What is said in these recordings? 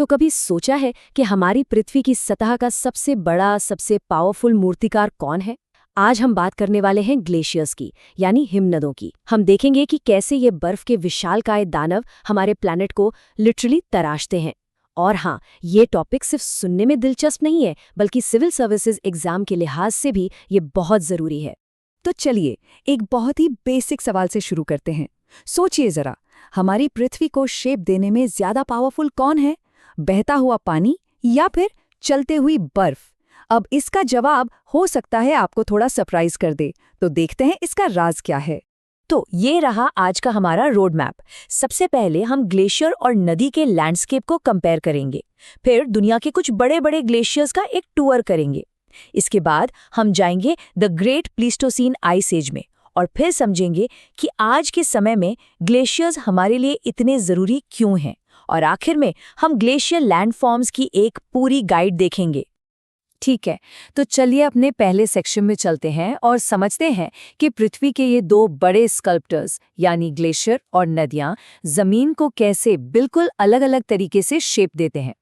तो कभी सोचा है कि हमारी पृथ्वी की सतह का सबसे बड़ा, सबसे पावरफुल मूर्तिकार कौन है? आज हम बात करने वाले हैं ग्लेशियर्स की, यानी हिमनदों की। हम देखेंगे कि कैसे ये बर्फ के विशालकाय दानव हमारे प्लैनेट को लिटरली तराशते हैं। और हाँ, ये टॉपिक सिर्फ सुनने में दिलचस्प नहीं है, बल्कि सिविल सर्विसेज एग्जाम के लिहाज से भी ये बहुत ज़रूरी है। तो चलिए एक बहुत ही बेसिक सवाल से शुरू करते हैं। सोचिए जरा, हमारी पृथ्वी को शेप देने में ज्यादा पावरफुल कौन है? बहता हुआ पानी या फिर चलते हुई बर्फ? अब इसका जवाब हो सकता है आपको थोड़ा सरप्राइज कर दे, तो देखते हैं इसका राज क्या है। तो ये रहा आज का हमारा रोड मैप। सबसे पहले हम ग्लेशियर और नदी के लैंडस्केप को कंपेयर करेंगे। फिर दुनिया के कुछ बड़े बड़े ग्लेशियर्स का एक टूर करेंगे। इसके बाद हम जाएंगे the great Pleistocene ice age में और फिर समझेंगे कि आज के समय में ग्लेशियर्स हमारे लिए इतने ज़रूरी क्यों हैं। और आखिर में हम ग्लेशियर लैंडफॉर्म्स की एक पूरी गाइड देखेंगे। ठीक है, तो चलिए अपने पहले सेक्शन में चलते हैं और समझते हैं कि पृथ्वी के ये दो बड़े स्कल्प्टर्स यानी ग्लेशियर और नदियां जमीन को कैसे बिल्कुल अलग-अलग तरीके से शेप देते हैं।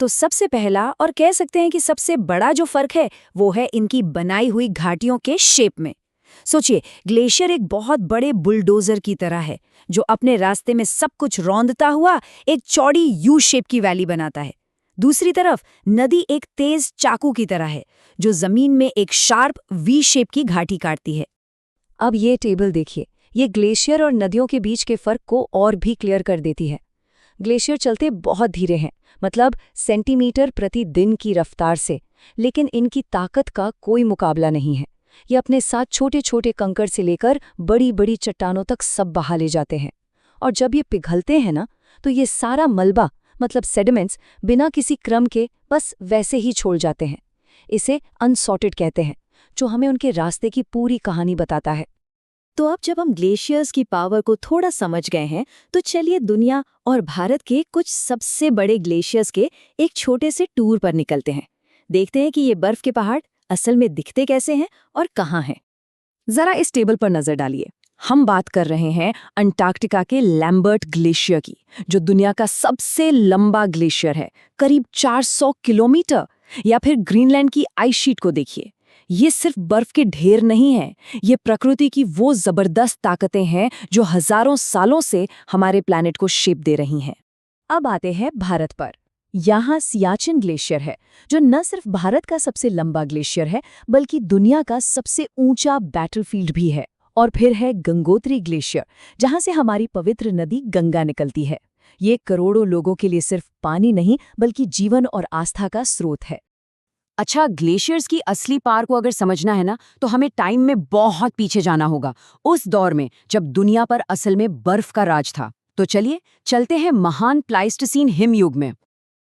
तो सबसे पहला और कह सकते हैं कि सबसे बड़ा जो फर्क है वो है इनकी बनाई हुई घाटियों के शेप में। सोचिए, ग्लेशियर एक बहुत बड़े बुलडोजर की तरह है जो अपने रास्ते में सब कुछ रौंदता हुआ एक चौड़ी यू शेप की वैली बनाता है। दूसरी तरफ नदी एक तेज चाकू की तरह है जो जमीन में एक शार्प वी शेप की घाटी काटती है। अब ये टेबल देखिए, ये ग्लेशियर और नदियों के बीच के फर्क को और भी क्लियर कर देती है। ग्लेशियर चलते बहुत धीरे हैं, मतलब सेंटीमीटर प्रति दिन की रफ्तार से, लेकिन इनकी ताकत का कोई मुकाबला नहीं है। ये अपने साथ छोटे छोटे कंकड़ से लेकर बड़ी बड़ी चट्टानों तक सब बहा ले जाते हैं। और जब ये पिघलते हैं ना, तो ये सारा मलबा मतलब सेडिमेंट्स बिना किसी क्रम के बस वैसे ही छोड़ जाते हैं। इसे अनसॉर्टेड कहते हैं, जो हमें उनके रास्ते की पूरी कहानी बताता है। तो अब जब हम ग्लेशियर्स की पावर को थोड़ा समझ गए हैं, तो चलिए दुनिया और भारत के कुछ सबसे बड़े ग्लेशियर्स के एक छोटे से टूर पर निकलते हैं। देखते हैं कि ये बर्फ के पहाड़ असल में दिखते कैसे हैं और कहाँ हैं। जरा इस टेबल पर नजर डालिए। हम बात कर रहे हैं अंटार्कटिका के लैम्बर्ट ग्लेशियर की, जो दुनिया का सबसे लंबा ग्लेशियर है, करीब 400 किलोमीटर। या फिर ग्रीनलैंड की आइस शीट को देखिए। ये सिर्फ बर्फ के ढेर नहीं है, ये प्रकृति की वो जबरदस्त ताकतें हैं जो हजारों सालों से हमारे प्लैनेट को शेप दे रही हैं। अब आते हैं भारत पर। यहाँ सियाचिन ग्लेशियर है, जो न सिर्फ भारत का सबसे लंबा ग्लेशियर है, बल्कि दुनिया का सबसे ऊंचा बैटलफील्ड भी है। और फिर है गंगोत्री ग्लेशियर, जहां से हमारी पवित्र नदी गंगा निकलती है। ये करोड़ों लोगों के लिए सिर्फ पानी नहीं, बल्कि जीवन और आस्था का स्रोत है। अच्छा, ग्लेशियर्स की असली पार को अगर समझना है ना, तो हमें टाइम में बहुत पीछे जाना होगा, उस दौर में जब दुनिया पर असल में बर्फ का राज था। तो चलिए चलते हैं महान प्लाइस्टोसीन हिमयुग में।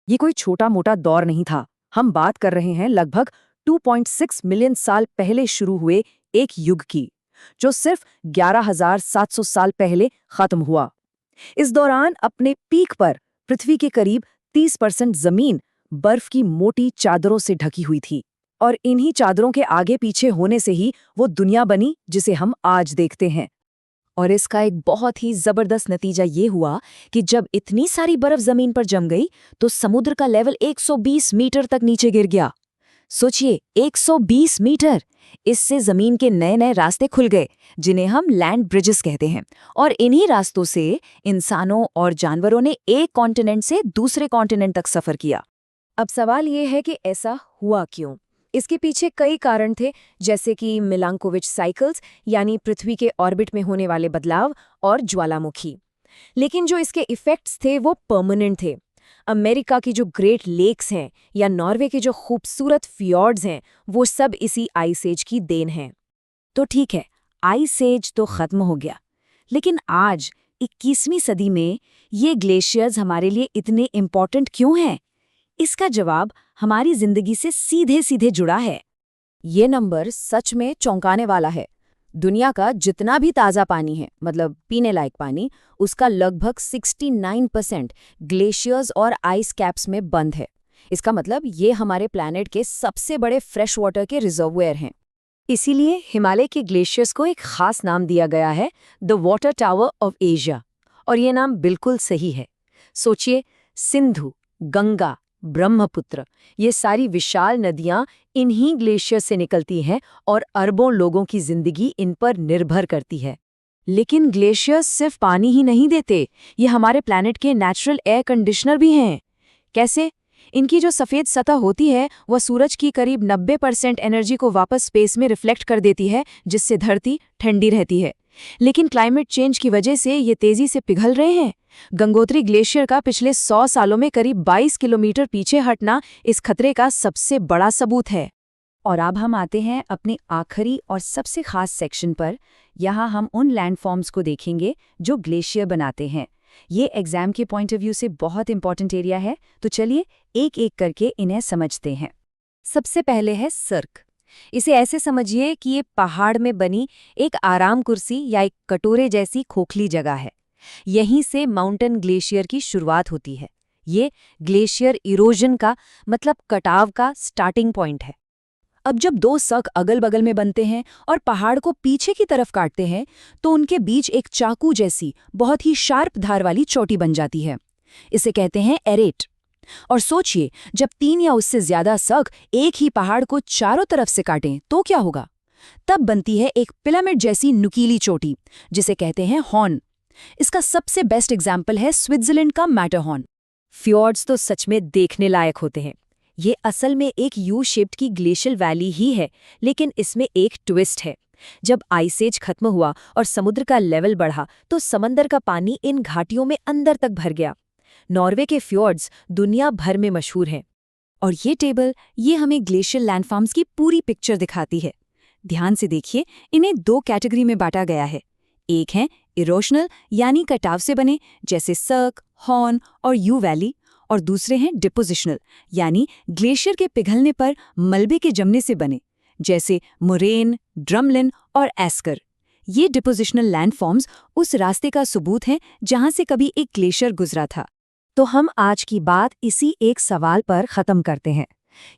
ये कोई छोटा मोटा दौर नहीं था। हम बात कर रहे हैं लगभग 2.6 मिलियन साल पहले शुरू हुए एक युग की, जो सिर्फ 11,700 साल पहले खत्म हुआ। इस दौरान अपने पीक पर पृथ्वी के करीब 30% जमीन बर्फ की मोटी चादरों से ढकी हुई थी। और इन्हीं चादरों के आगे पीछे होने से ही वो दुनिया बनी जिसे हम आज देखते हैं। और इसका एक बहुत ही जबरदस्त नतीजा ये हुआ कि जब इतनी सारी बर्फ जमीन पर जम गई, तो समुद्र का लेवल 120 मीटर तक नीचे गिर गया। सोचिए, 120 मीटर! इससे जमीन के नए नए रास्ते खुल गए, जिन्हें हम लैंड ब्रिजेस कहते हैं। और इन्हीं रास्तों से इंसानों और जानवरों ने एक कॉन्टिनेंट से दूसरे कॉन्टिनेंट तक सफर किया। अब सवाल ये है कि ऐसा हुआ क्यों? इसके पीछे कई कारण थे, जैसे कि मिलांकोविच साइकिल्स यानी पृथ्वी के ऑर्बिट में होने वाले बदलाव और ज्वालामुखी। लेकिन जो इसके इफेक्ट्स थे वो परमानेंट थे। अमेरिका की जो ग्रेट लेक्स हैं या नॉर्वे के जो खूबसूरत फियॉर्ड्स हैं, वो सब इसी आइस एज की देन हैं। तो ठीक है, आइस एज तो खत्म हो गया, लेकिन आज 21वीं सदी में ये ग्लेशियर्स हमारे लिए इतने इम्पोर्टेंट क्यों हैं? इसका जवाब हमारी जिंदगी से सीधे सीधे जुड़ा है। ये नंबर सच में चौंकाने वाला है। दुनिया का जितना भी ताज़ा पानी है, मतलब पीने लायक पानी, उसका लगभग 69% ग्लेशियर्स और आइस कैप्स में बंद है। इसका मतलब ये हमारे प्लैनेट के सबसे बड़े फ्रेश वाटर के रिजर्वोयर हैं। इसीलिए हिमालय के ग्लेशियर्स को एक खास नाम दिया गया है, the water tower of Asia. और ये नाम बिल्कुल सही है। सोचिए, सिंधु, गंगा, ब्रह्मपुत्र, ये सारी विशाल नदियां इन्हीं ग्लेशियर से निकलती हैं और अरबों लोगों की जिंदगी इन पर निर्भर करती है। लेकिन ग्लेशियर्स सिर्फ पानी ही नहीं देते, ये हमारे प्लैनेट के नेचुरल एयर कंडीशनर भी हैं। कैसे? इनकी जो सफ़ेद सतह होती है वह सूरज की करीब 90% एनर्जी को वापस स्पेस में रिफ्लेक्ट कर देती है, जिससे धरती ठंडी रहती है। लेकिन क्लाइमेट चेंज की वजह से ये तेजी से पिघल रहे हैं। गंगोत्री ग्लेशियर का पिछले 100 सालों में करीब 22 किलोमीटर पीछे हटना इस खतरे का सबसे बड़ा सबूत है। और अब हम आते हैं अपने आखिरी और सबसे खास सेक्शन पर। यहाँ हम उन लैंडफॉर्म्स को देखेंगे जो ग्लेशियर बनाते हैं। ये एग्जाम के पॉइंट ऑफ व्यू से बहुत इंपॉर्टेंट एरिया है, तो चलिए एक एक करके इन्हें समझते हैं। सबसे पहले है सर्क। इसे ऐसे समझिए कि ये पहाड़ में बनी एक आराम कुर्सी या एक कटोरे जैसी खोखली जगह है। यहीं से माउंटेन ग्लेशियर की शुरुआत होती है। ये ग्लेशियर इरोजन का मतलब कटाव का स्टार्टिंग पॉइंट है। अब जब दो सर्क अगल बगल में बनते हैं और पहाड़ को पीछे की तरफ काटते हैं, तो उनके बीच एक चाकू जैसी बहुत ही शार्प धार वाली चोटी बन जाती है। इसे कहते हैं एरेट। और सोचिए, जब 3 या उससे ज्यादा सर्क एक ही पहाड़ को चारों तरफ से काटें तो क्या होगा? तब बनती है एक पिरामिड जैसी नुकीली चोटी, जिसे कहते हैं हॉर्न। इसका सबसे बेस्ट एग्जाम्पल है स्विट्जरलैंड का मैटरहॉर्न। फ्योर्ड्स तो सच में देखने लायक होते हैं। ये असल में एक यू शेप्ड की ग्लेशियल वैली ही है, लेकिन इसमें एक ट्विस्ट है। जब आइस एज खत्म हुआ और समुद्र का लेवल बढ़ा, तो समंदर का पानी इन घाटियों में अंदर तक भर गया। नॉर्वे के फ्योर्ड्स दुनिया भर में मशहूर हैं। और ये टेबल हमें ग्लेशियल लैंडफॉर्म्स की पूरी पिक्चर दिखाती है। ध्यान से देखिए, इन्हें 2 कैटेगरी में बांटा गया है। एक है इरोशनल यानी कटाव से बने, जैसे सर्क, हॉर्न और यू वैली, और दूसरे हैं डिपोजिशनल यानी ग्लेशियर के पिघलने पर मलबे के जमने से बने, जैसे मोरेन, ड्रमलिन और एस्कर। ये डिपोजिशनल लैंडफॉर्म्स उस रास्ते का सबूत हैं जहां से कभी एक ग्लेशियर गुजरा था। तो हम आज की बात इसी एक सवाल पर खत्म करते हैं।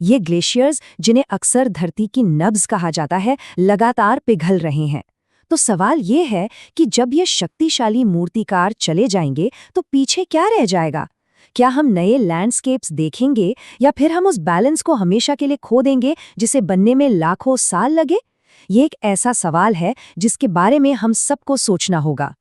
ये ग्लेशियर्स, जिन्हें अक्सर धरती की नब्ज कहा जाता है, लगातार पिघल रहे हैं। तो सवाल ये है कि जब ये शक्तिशाली मूर्तिकार चले जाएंगे तो पीछे क्या रह जाएगा? क्या हम नए लैंडस्केप्स देखेंगे या फिर हम उस बैलेंस को हमेशा के लिए खो देंगे जिसे बनने में लाखों साल लगे? ये एक ऐसा सवाल है जिसके बारे में हम सबको सोचना होगा।